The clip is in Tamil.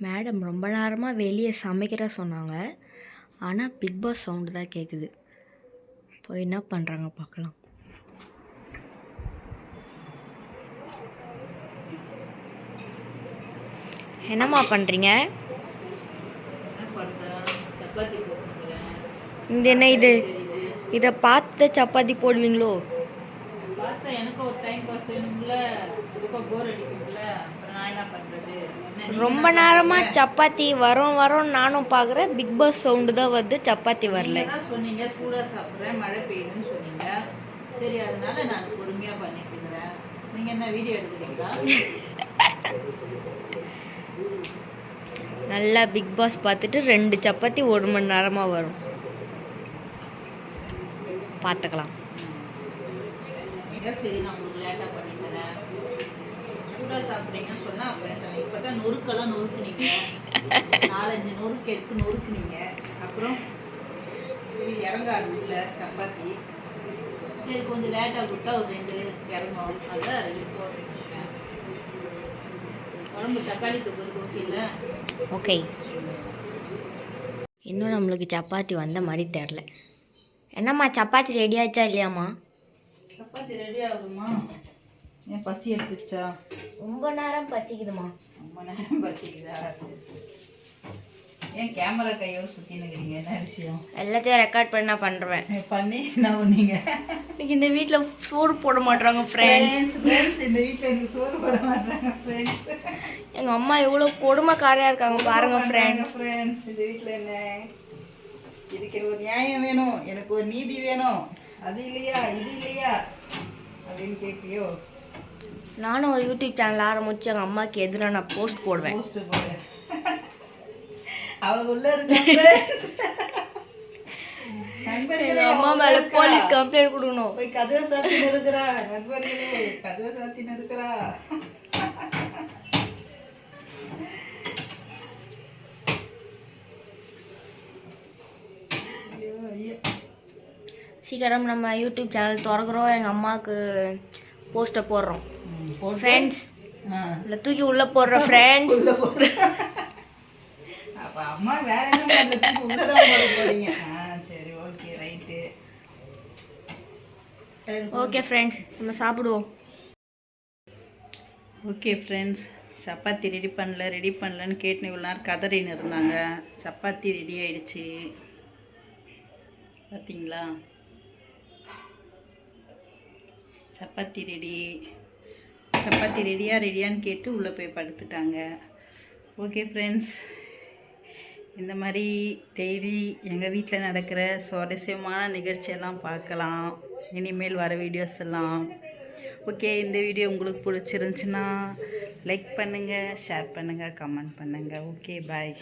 மேடம் ரொம்ப நேரமாக வெளியே சமைக்கிற சொன்னாங்க. ஆனால் பிக் பாஸ் சவுண்டு தான் கேட்குது. போய் என்ன பண்ணுறாங்க பார்க்கலாம். என்னம்மா பண்ணுறீங்க? இந்த என்ன இது? இதை பார்த்து சப்பாத்தி போடுவீங்களோ? எனக்கு ஒரு டைம் பாஸ் வேணும்ல, போர் அடிக்கும்ல, அப்புறம் நான் என்ன பண்ணுறது? ரொம்ப நேரமாக சப்பாத்தி வரோம் நானும் பார்க்குறேன். பிக் பாஸ் சவுண்டு தான் வருது, சப்பாத்தி வரல. சொன்னீங்க சூடாக சாப்பிட்றேன், மழை பெய்யுதுன்னு சொன்னீங்க. சரி, அதனால நான் பொறுமையாக பண்ணிட்டு இருக்கிறேன். நீங்கள் என்ன வீடியோ எடுக்கிறீங்களா? நல்லா பிக் பாஸ் பார்த்துட்டு 2 சப்பாத்தி 1 மணி நேரமாக வரும். பார்த்துக்கலாம். சரி, நான் உங்களுக்கு லேட்டாக பண்ணி தரேன். சூடாக சாப்பிட்றீங்கன்னு சொன்னால் அப்புறம் சொன்னேன். இப்போ தான் நொறுக்கெல்லாம் நொறுக்குனீங்க, 4-5 நொறுக்கு எடுத்து நொறுக்குனீங்க. அப்புறம் சரி இறங்காது உள்ள சப்பாத்தி. சரி, கொஞ்சம் லேட்டாக கொடுத்தா ஒரு 2 இறங்கும். அதான் 2 போடுறேன். குழம்பு தக்காளி தொக்கு ஓகே இல்லை? ஓகே. இன்னும் நம்மளுக்கு சப்பாத்தி வந்த மாதிரி தெரில. என்னம்மா சப்பாத்தி ரெடி ஆச்சா இல்லையாம்மா? சப்பாத்தி ரெடி ஆகுதுமா? ஏன் பசி எடுத்துச்சா? ரொம்ப நேரம் பசிக்குதுமா. ரொம்ப நேரம் பசிக்குதா? ஏன் கேமரா கையோடு சுற்றினுக்கிறீங்க? என்ன விஷயம்? எல்லாத்தையும் ரெக்கார்ட் பண்ண பண்ணுறேன். பண்ணி என்ன பண்ணீங்க? இன்னைக்கு இந்த வீட்டில் சோறு போட மாட்டாங்க ஃப்ரெண்ட்ஸ். இந்த வீட்டில் எனக்கு சோறு போட மாட்டாங்க ஃப்ரெண்ட்ஸ். எங்கள் அம்மா எவ்வளோ கொடுமைக்காரியாக இருக்காங்க பாருங்க ஃப்ரெண்ட்ஸ். இந்த வீட்டில் என்ன இதுக்கு ஒரு நியாயம் வேணும், எனக்கு ஒரு நீதி வேணும். அது இல்லையா இது இல்லையா அப்படின்னு கேட்பியோ? நானும் ஒரு யூடியூப் சேனல் ஆரம்பிச்சு எங்கள் அம்மாவுக்கு எதிராக நான் போஸ்ட் போடுவேன். போஸ்ட் போடு. அவங்க உள்ள இருக்காங்க. நண்பர்களே, அம்மா மேல போலீஸ் கம்ப்ளைண்ட் கொடுக்கணும். போய் கதவை சாத்தின்னு இருக்கிறா. நண்பர்களே, கதவை சாத்தின்னு இருக்கிறா. சீக்கிரம் நம்ம யூடியூப் சேனல் திறக்கிறோம், எங்கள் அம்மாவுக்கு போஸ்ட்டை போடுறோம் ஃப்ரெண்ட்ஸ். இல்லை தூக்கி உள்ளே போடுற ஃப்ரெண்ட்ஸ். அப்போ அம்மா வேற என்ன உள்ளதான் போட போறீங்க? சரி, ஓகே, ரைட்டு. ஓகே ஃப்ரெண்ட்ஸ், நம்ம சாப்பிடுவோம். ஓகே ஃப்ரெண்ட்ஸ், சப்பாத்தி ரெடி பண்ணலன்னு கேட்டு இவ்வளோ நேரம் கதறின்னு இருந்தாங்க. சப்பாத்தி ரெடி ஆயிடுச்சு, பார்த்தீங்களா? சப்பாத்தி ரெடியான்னு கேட்டு உள்ளே போய் படுத்துட்டாங்க. ஓகே ஃப்ரெண்ட்ஸ், இந்த மாதிரி டெய்லி எங்கள் வீட்டில் நடக்கிற சுவாரஸ்யமான நிகழ்ச்சியெல்லாம் பார்க்கலாம் இனிமேல் வர வீடியோஸ் எல்லாம். ஓகே, இந்த வீடியோ உங்களுக்கு பிடிச்சிருந்துச்சுன்னா லைக் பண்ணுங்கள், ஷேர் பண்ணுங்கள், கமெண்ட் பண்ணுங்கள். ஓகே, பாய்.